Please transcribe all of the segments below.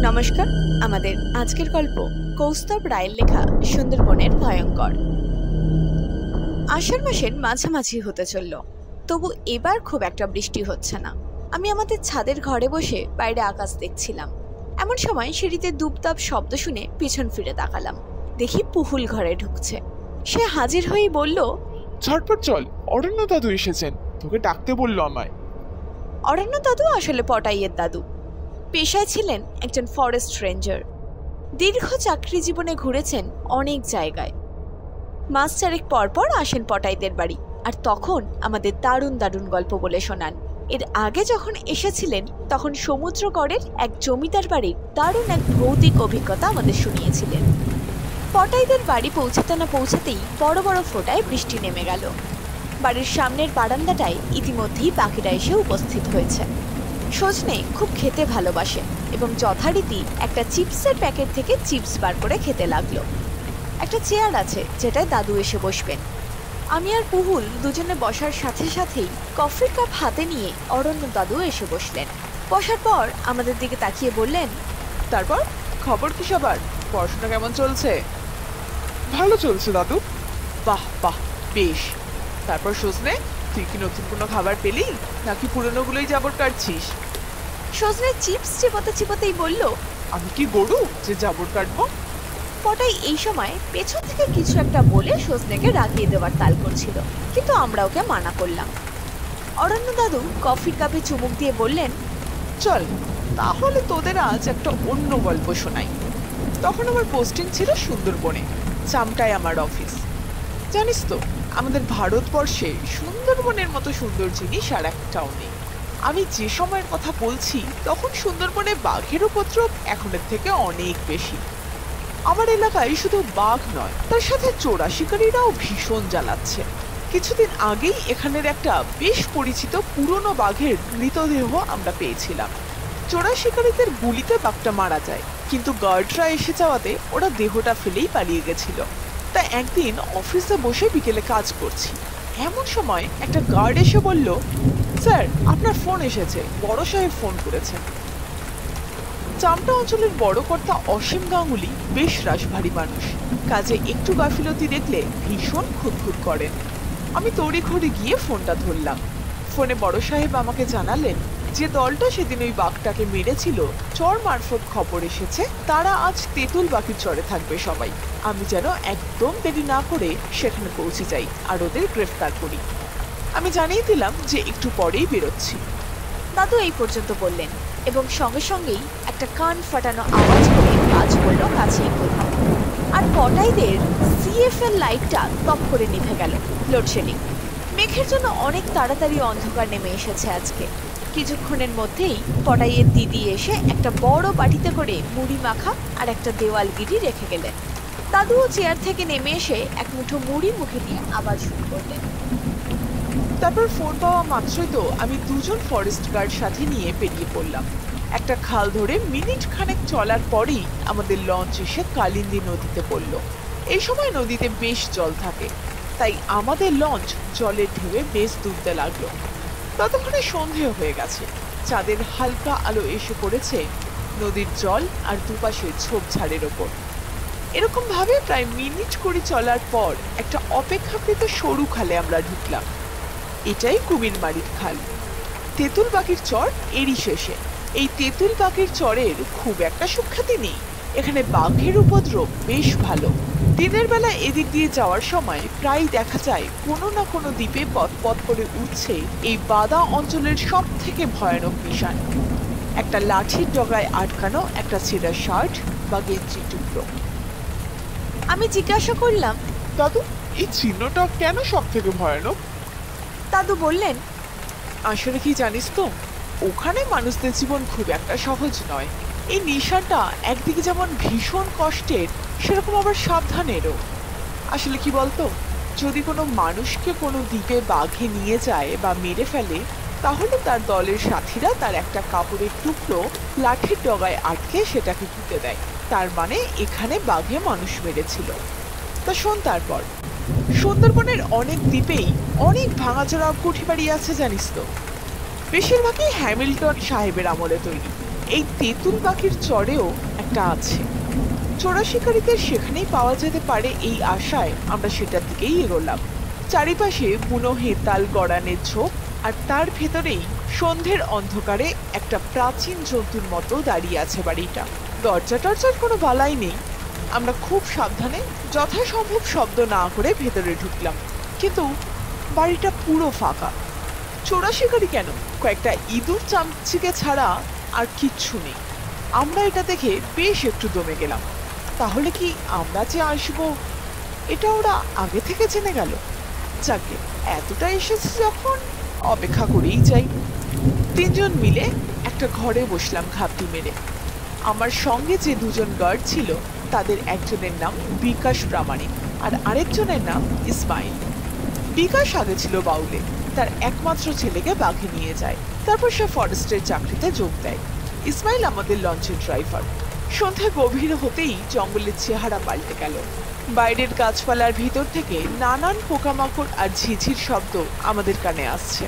নমস্কার। আমাদের আজকের গল্প কৌস্তব রায়ের লেখা সুন্দরবনের ভয়ঙ্কর। আষাঢ় মাসের মাঝামাঝি হতে চলল, তবু এবার খুব একটা বৃষ্টি হচ্ছে না। আমি আমাদের ছাদের ঘরে বসে বাইরে আকাশ দেখছিলাম। এমন সময় সিঁড়িতে দুপদাপ শব্দ শুনে পিছন ফিরে তাকালাম। দেখি পুহুল ঘরে ঢুকছে। সে হাজির হয়েই বলল, ঝটপট চল, অরণ্য দাদু এসেছেন, তোকে ডাকতে বললো আমায়। অরণ্য দাদু আসলে পটাইয়ের দাদু। পেশায় ছিলেন একজন ফরেস্ট রেঞ্জার। দীর্ঘ চাকরি জীবনে ঘুরেছেন অনেক জায়গায়। মাস চারেক পর পর আসেন পটাইদের বাড়ি, আর তখন আমাদের দারুণ দারুণ গল্প বলে শোনান। এর আগে যখন এসেছিলেন তখন সমুদ্রকরের এক জমিদার বাড়ির দারুণ এক ভৌতিক অভিজ্ঞতা আমাদের শুনিয়েছিলেন। পটাইদের বাড়ি পৌঁছাতে না পৌঁছাতেই বড় বড় ফোঁটায় বৃষ্টি নেমে গেল। বাড়ির সামনের বারান্দাটায় ইতিমধ্যেই পাখিরা এসে উপস্থিত হয়েছে। সজনে খুব খেতে ভালোবাসে এবং যথারীতি একটা চিপসের প্যাকেট থেকে চিপস বার করে খেতে লাগলো। একটা চেয়ার আছে যেটায় দাদু এসে বসবেন। আমি আর পুহুল দুজনে বসার সাথে সাথেই কফির কাপ হাতে নিয়ে অরণ্য দাদু এসে বসলেন। বসার পর আমাদের দিকে তাকিয়ে বললেন, তারপর খবর কি সবার? পড়াশোনা কেমন চলছে? ভালো চলছে দাদু। বাহ বাহ, বেশ। তারপর সজনে, তুই কি নতুন কোনো খাবার পেলি নাকি পুরনোগুলোই জাবর কাটছিস? সজনে চিপস চিবোতে চিবোতেই বলল, আমি কি গরু যে জাবর কাটবো? পটাই এই সময় পেছন থেকে কিছু একটা বলে সজনেকে রাগিয়ে দেওয়ার তাল করছিল, কিন্তু আমরা ওকে মানা করলাম। অরণ্য দাদু কফির কাপে চুমুক দিয়ে বললেন, চল তাহলে তোদের আজ একটা অন্য গল্প শোনাই। তখন আমার পোস্টিং ছিল সুন্দরবনে, চামটায় আমার অফিস। জানিস তো, আমাদের ভারতবর্ষে সুন্দরবনের মতো সুন্দর জিনিস আর একটাও নেই। আমি যে সময়ের কথা বলছি তখন সুন্দরবনে বাঘের উপদ্রব এখনের থেকে অনেক বেশি। আমার এলাকায় শুধু বাঘ নয়, তার সাথে চোরা শিকারীরাও ভীষণ জ্বালাচ্ছে। কিছুদিন আগেই এখানের একটা বেশ পরিচিত পুরনো বাঘের মৃতদেহ আমরা পেয়েছিলাম। চোরা শিকারীদের গুলিতে বাঘটা মারা যায়, কিন্তু গার্ডরা এসে যাওয়াতে ওরা দেহটা ফেলেই পালিয়ে গেছিল। তা একদিন অফিসে বসে বিকেলে কাজ করছি, এমন সময় একটা গার্ড এসে বলল, স্যার আপনার ফোন এসেছে, বড় সাহেব ফোন করেছেন। চামটা অঞ্চলের বড় কর্তা অসীম গাঙ্গুলি বেশ রাশভারী মানুষ, কাজে একটু গাফিলতি দেখলে ভীষণ খুঁতখুত করেন। আমি তড়িঘড়ি গিয়ে ফোনটা ধরলাম। ফোনে বড় সাহেব আমাকে জানালেন যে দলটা সেদিন ওই বাঘটাকে মেরেছিল, চর মারফত খবর এসেছে তারা আজ তেঁতুল বাকির চরে থাকবে সবাই। আমি যেন একদম দেরি না করে সেখানে পৌঁছে যাই আর ওদের গ্রেফতার করি। আমি জানিয়ে দিলাম যে একটু পরেই বেরোচ্ছি। দাদু এই পর্যন্ত বললেন এবং সঙ্গে সঙ্গেই একটা কান ফাটানো আওয়াজ করে কাজ করলো কাছেই কোথাও। আর পটাইদের সিএফএল লাইটটা তপ করে নিভে গেল। লোডশেডিং। মেঘের জন্য অনেক তাড়াতাড়ি অন্ধকার নেমে এসেছে আজকে। কিছুক্ষণের মধ্যেই পটাইয়ের দিদি এসে একটা বড় বাটিতে করে মুড়ি মাখা আর একটা দেওয়াল গিরি রেখে গেলেন। দাদুও চেয়ার থেকে নেমে এসে এক মুঠো মুড়ি মুখে দিয়ে আবার শুরু করলেন। তারপর ফোন পাওয়া মাত্রই তো আমি দুজন ফরেস্ট গার্ড সাথে নিয়ে বেরিয়ে পড়লাম। একটা খাল ধরে মিনিট খানেক চলার পরেই আমাদের লঞ্চ এসে কালিন্দী নদীতে পড়ল। এই সময় নদীতে বেশ জল থাকে, তাই আমাদের লঞ্চ জলের ঢেউয়ে বেশ দুলতে লাগলো। ততক্ষণে সন্ধে হয়ে গেছে, চাঁদের হালকা আলো এসে পড়েছে নদীর জল আর দুপাশে ঝোপঝাড়ের ওপর। এরকম ভাবে প্রায় মিনিট কুড়ি চলার পর একটা অপেক্ষাকৃত সরু খালে আমরা ঢুকলাম। এটাই কুমিরমারির খাল। তেঁতুল পাখির চর এরই শেষে। এই তেঁতুল পাখির চরের খুব একটা সুখ্যাতি নেই, এখানে বাঘের উপদ্রব বেশ ভালো। দিনের বেলা এদিক দিয়ে যাওয়ার সময় প্রায় দেখা যায় কোনো না কোনো দ্বীপে পথ পথ করে উঠছে এই বাদা অঞ্চলের সব থেকে ভয়ানক নিশান, একটা লাঠির ডগায় আটকানো একটা ছেঁড়া শার্ট বা গেঞ্জির টুকরো। আমি জিজ্ঞাসা করলাম, দাদু এই চিহ্নটা কেন সব থেকে ভয়ানক? দাদু বললেন, আসলে কি জানিস তো, ওখানে মানুষদের জীবন খুব একটা সহজ নয়। এই নিশানটা একদিকে যেমন ভীষণ কষ্টের, সেরকম আবার সাবধানেরও। আসলে কি বলতো, যদি কোনো মানুষকে কোনো দ্বীপে বাঘে নিয়ে যায় বা মেরে ফেলে, তাহলে তার দলের সাথীরা তার একটা কাপড়ের টুকরো লাঠির ডগায় আটকে সেটাকে পুঁতে দেয়, তার মানে এখানে বাঘে মানুষ মেরেছিল। তা শোন, তারপর সুন্দরবনের অনেক দ্বীপেই অনেক ভাঙাচোরা কুঠি বাড়ি আছে জানিস তো। বেশিরভাগই হ্যামিল্টন সাহেবের আমলে তৈরি। এই তেঁতুল পাখির চরেও একটা আছে। চোরা শিকারীদের সেখানেই পাওয়া যেতে পারে এই আশায় আমরা সেটার দিকেই এগোলাম। চারিপাশে বুনো হেতাল গড়ানের ঝোপ, আর তার ভেতরেই সন্ধ্যের অন্ধকারে একটা প্রাচীন জন্তুর মতো দাঁড়িয়ে আছে বাড়িটা। দরজা টরজার কোনো বালাই নেই। আমরা খুব সাবধানে যথাসম্ভব শব্দ না করে ভেতরে ঢুকলাম, কিন্তু বাড়িটা পুরো ফাঁকা। চোরা শিকারী কেন, কয়েকটা ইঁদুর চামচিকে ছাড়া আর কিচ্ছু নেই। আমরা এটা দেখে বেশ একটু দমে গেলাম। তাহলে কি আমরা যে আসবো এটা ওরা আগে থেকে জেনে গেল? যাকে এতটা এসেছে যখন, অপেক্ষা করেই যাই। তিনজন মিলে একটা ঘরে বসলাম ঘাপটি মেরে। আমার সঙ্গে যে দুজন গার্ড ছিল তাদের একজনের নাম বিকাশ প্রামাণিক আর আরেকজনের নাম ইসমাইল। বিকাশ আগে ছিল বাউলে, তার একমাত্র ছেলেকে বাঘে নিয়ে যায়, তারপর সে ফরেস্টের চাকরিতে যোগ দেয়। ইসমাইল আমাদের লঞ্চের ড্রাইভার। সন্ধ্যা গভীর হতেই জঙ্গলের চেহারা পাল্টে গেল। বাইরের গাছপালার ভিতর থেকে নানান পোকামাকড় আর ঝিঝির শব্দ আমাদের কানে আসছে।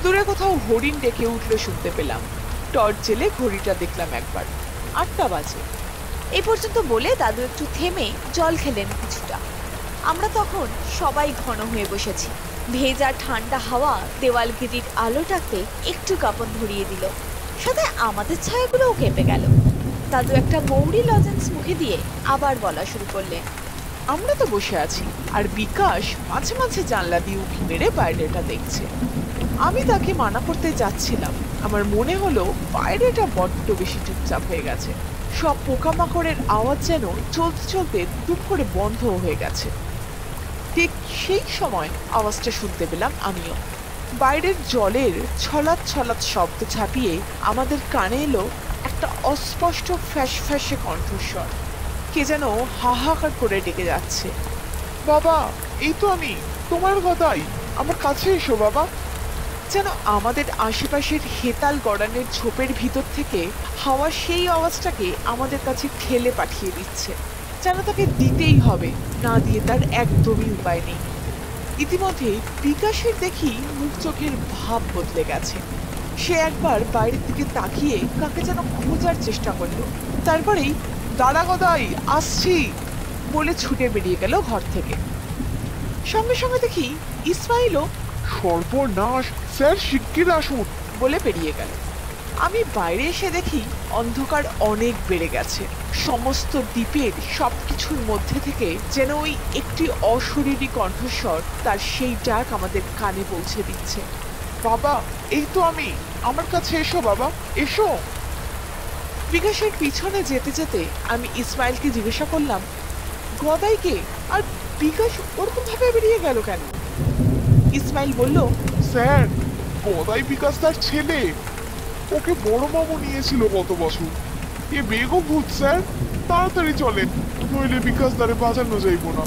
দূরে কোথাও হরিণ ডেকে উঠলে শুনতে পেলাম। টর্চ জেলে ঘড়িটা দেখলাম একবার, 8টা বাজে। এই পর্যন্ত বলে দাদু একটু থেমে জল খেলেন কিছুটা। আমরা তখন সবাই ঘন হয়ে বসেছি। ভেজা ঠান্ডা হাওয়া দেওয়ালগিরির আলোটাকে একটু কাঁপন ধরিয়ে দিল, সাথে আমাদের ছায়াগুলোও কেঁপে গেল। দাদু একটা মৌরি লজেন্স মুখে দিয়ে আবার বলা শুরু করলেন। আমরা তো বসে আছি, আর বিকাশ মাঝে মাঝে জানলা দিয়ে উঁকি মেরে বাইরেটা দেখছে। আমি তাকে মানা করতে যাচ্ছিলাম। আমার মনে হলো বাইরেটা বড্ড বেশি চুপচাপ হয়ে গেছে। সব পোকামাকড়ের আওয়াজ যেন চলতে চলতে টুপ করে বন্ধ হয়ে গেছে। ঠিক সেই সময় আওয়াজটা শুনতে পেলাম আমিও। বাইরের জলের ছলাৎ ছলাৎ শব্দ ছাপিয়ে আমাদের কানে এলো একটা অস্পষ্ট ফ্যাস ফ্যাসে কণ্ঠস্বর। কে যেন হাহাকার করে ডেকে যাচ্ছে। বাবা, এই তো আমি, তোমার গদাই, আমার কাছে এসো বাবা। যেন আমাদের আশেপাশের হেতাল গড়ানের ঝোপের ভিতর থেকে হাওয়া সেই আওয়াজটাকে আমাদের কাছে ঠেলে পাঠিয়ে দিচ্ছে, যেন তাকে দিতেই হবে, না দিয়ে তার একদমই উপায় নেই। ইতিমধ্যে বিকাশের দেখি মুখ চোখের ভাব বদলে গেছে। সে একবার বাইরের দিকে তাকিয়ে কাকে যেন খোঁজার চেষ্টা করলো, তারপরেই দাঁড়া গদাই, আসছি বলে ছুটে বেরিয়ে গেল ঘর থেকে। সঙ্গে সঙ্গে দেখি ইসমাইলও সর্বনাশ, স্যার শিগগির আসুন বলে বেরিয়ে গেল। আমি বাইরে এসে দেখি অন্ধকার অনেক বেড়ে গেছে। সমস্ত দ্বীপের সবকিছুর মধ্যে থেকে যেন ওই একটি অশরীরী কণ্ঠস্বর তার সেই ডাক আমাদের কানে পৌঁছে দিচ্ছে। বাবা, এই তো আমি, আমার কাছে এসো বাবা, এসো। বিকাশের পিছনে যেতে যেতে আমি ইসমাইলকে জিজ্ঞাসা করলাম, গদাইকে? আর বিকাশ ওরকম ভাবে বেরিয়ে গেল কেন? ইসমাইল বলল, স্যার, গদাই বিকাশ তার ছেলে, ওকে বড় মামু নিয়েছিল গত বছর। এ বেগও ভূত স্যার, তাড়াতাড়ি চলেন, নইলে বিকাশ দ্বারে বাঁচানো যাইব না।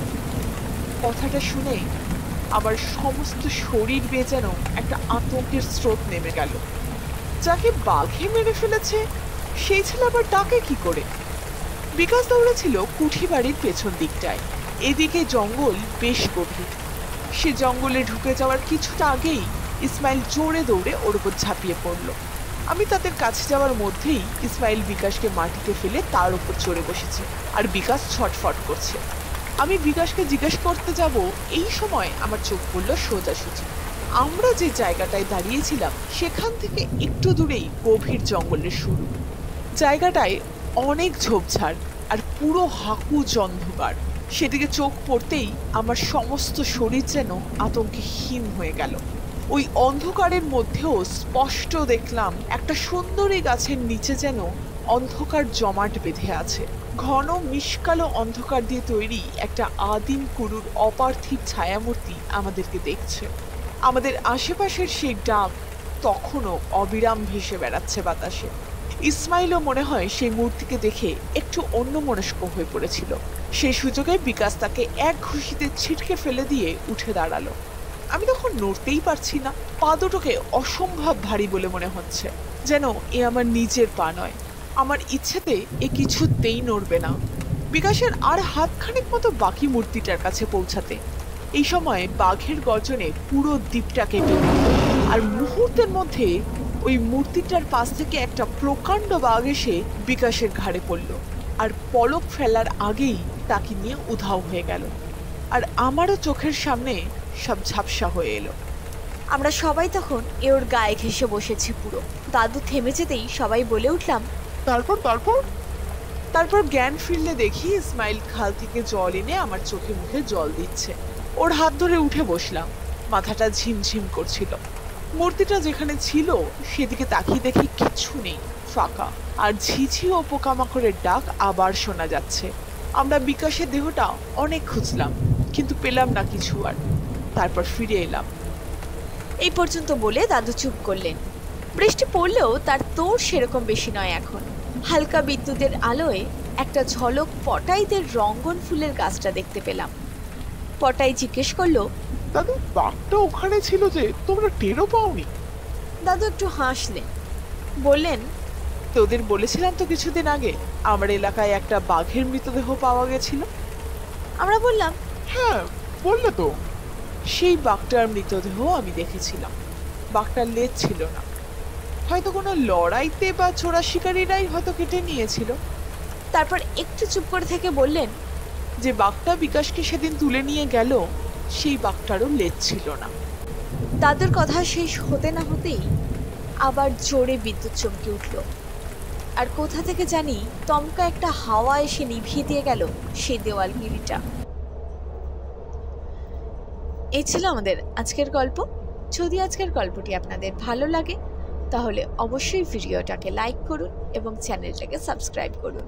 কথাটা শুনে আমার সমস্ত শরীর বেয়ে যেন একটা আতঙ্কের স্রোত নেমে গেল। যাকে বাঘে মেরে ফেলেছে সেই ছেলে আবার ডাকে কি করে? বিকাশ দৌড়েছিল কুঠি বাড়ির পেছন দিকটায়। এদিকে জঙ্গল বেশ গভীর। সে জঙ্গলে ঢুকে যাওয়ার কিছুটা আগেই ইসমাইল জোরে দৌড়ে ওর উপর ঝাঁপিয়ে পড়ল। আমি তাদের কাছে যাওয়ার মধ্যেই ইসমাইল বিকাশকে মাটিতে ফেলে তার উপর চড়ে বসেছে, আর বিকাশ ছটফট করছে। আমি বিকাশকে জিজ্ঞেস করতে যাব, এই সময় আমার চোখ পড়ল সোজাসুজি। আমরা যে জায়গাটায় দাঁড়িয়েছিলাম সেখান থেকে একটু দূরেই গভীর জঙ্গলের শুরু। জায়গাটায় অনেক ঝোপঝাড় আর পুরো হাকুচ অন্ধকার। সেদিকে চোখ পড়তেই আমার সমস্ত শরীর যেন আতঙ্কে হিম হয়ে গেল। ওই অন্ধকারের মধ্যেও স্পষ্ট দেখলাম একটা সুন্দরী গাছের নিচে যেন অন্ধকার জমাট বেঁধে আছে। ঘন মিশকালো অন্ধকার দিয়ে তৈরি একটা আদিম কুরুর অপার্থিব ছায়ামূর্তি আমাদেরকে দেখছে। আমাদের আশেপাশের সেই ডাক তখনও অবিরাম ভেসে বেড়াচ্ছে বাতাসে। ইসমাইলও মনে হয় সেই মূর্তিকে দেখে একটু অন্যমনস্ক হয়ে পড়েছিল। সেই সুযোগে বিকাশ তাকে এক ঘুষিতে ছিটকে ফেলে দিয়ে উঠে দাঁড়ালো। আমি তখন নড়তেই পারছি না। পা দুটোকে অসম্ভব ভারী বলে মনে হচ্ছে, যেন এ আমার নিজের পা নয়। আমার ইচ্ছেতে এ কিছুতেই নড়বে না। বিকাশের আর হাতখানেক মতো বাকি মূর্তিটার কাছে পৌঁছাতে। এই সময় বাঘের গর্জনে পুরো দ্বীপটা কেঁপে উঠল, আর মুহূর্তের মধ্যে ওই মূর্তিটার পাশ থেকে একটা প্রকাণ্ড বাঘ এসে বিকাশের ঘাড়ে পড়ল আর পলক ফেলার আগেই তাকে নিয়ে উধাও হয়ে গেল। আর আমারও চোখের সামনে সব ঝাপসা হয়ে এলো। আমরা সবাই তখন ওর গায়ে ঘেঁষে বসেছি পুরো। দাদু থেমে যেতেই সবাই বলে উঠলাম, তারপর তারপর জ্ঞান ফিরলে দেখি ইসমাইল খাল থেকে জল এনে আমার চোখে মুখে জল দিচ্ছে। ওর হাত ধরে উঠে বসলাম। মাথাটা ঝিমঝিম করছিল। মূর্তিটা যেখানে ছিল সেদিকে তাকিয়ে দেখি কিচ্ছু নেই, ফাঁকা। আর ঝিঝি ও পোকামাকড়ের ডাক আবার শোনা যাচ্ছে। আমরা বিকাশের দেহটা অনেক খুঁজলাম, কিন্তু পেলাম না কিছু আর। তারপর ফিরে এলাম। এই পর্যন্ত বলে দাদু চুপ করলেন। বৃষ্টি পড়লেও তার তোর সেরকম বেশি নয় এখন। হালকা বিদ্যুতের আলোয় একটা ঝলক পটাইদের রঙ্গন ফুলের গাছটা দেখতে পেলাম। পটাই জিজ্ঞেস করলো, দাদু বাঘটা ওখানে ছিল যে তোমরা টেরও পাওনি? দাদু একটু হাসলেন, বললেন, তোদের বলেছিলাম তো কিছুদিন আগে আমার এলাকায় একটা বাঘের মৃতদেহ পাওয়া গেছিল। আমরা বললাম, হ্যাঁ বললে তো। সেই বাঘটার মৃতদেহ আমি দেখেছিলাম। বাঘটার লেজ ছিল না, হয়তো কোনো লড়াইতে বা চোরা শিকারীরাই হয়তো কেটে নিয়েছিল। তারপর একটু চুপ করে থেকে বললেন, যে বাঘটা বিকাশকে সেদিন তুলে নিয়ে গেল সেই বাঘটারও লেজ ছিল না। দাদুর কথা শেষ হতে না হতেই আবার জোরে বিদ্যুৎ চমকে উঠল। আর কোথা থেকে জানি তমকা একটা হাওয়া এসে নিভিয়ে দিয়ে গেল সেই দেওয়ালগিরিটা। এই ছিল আমাদের আজকের গল্প। যদি আজকের গল্পটি আপনাদের ভালো লাগে তাহলে অবশ্যই ভিডিওটাকে লাইক করুন এবং চ্যানেলটাকে সাবস্ক্রাইব করুন।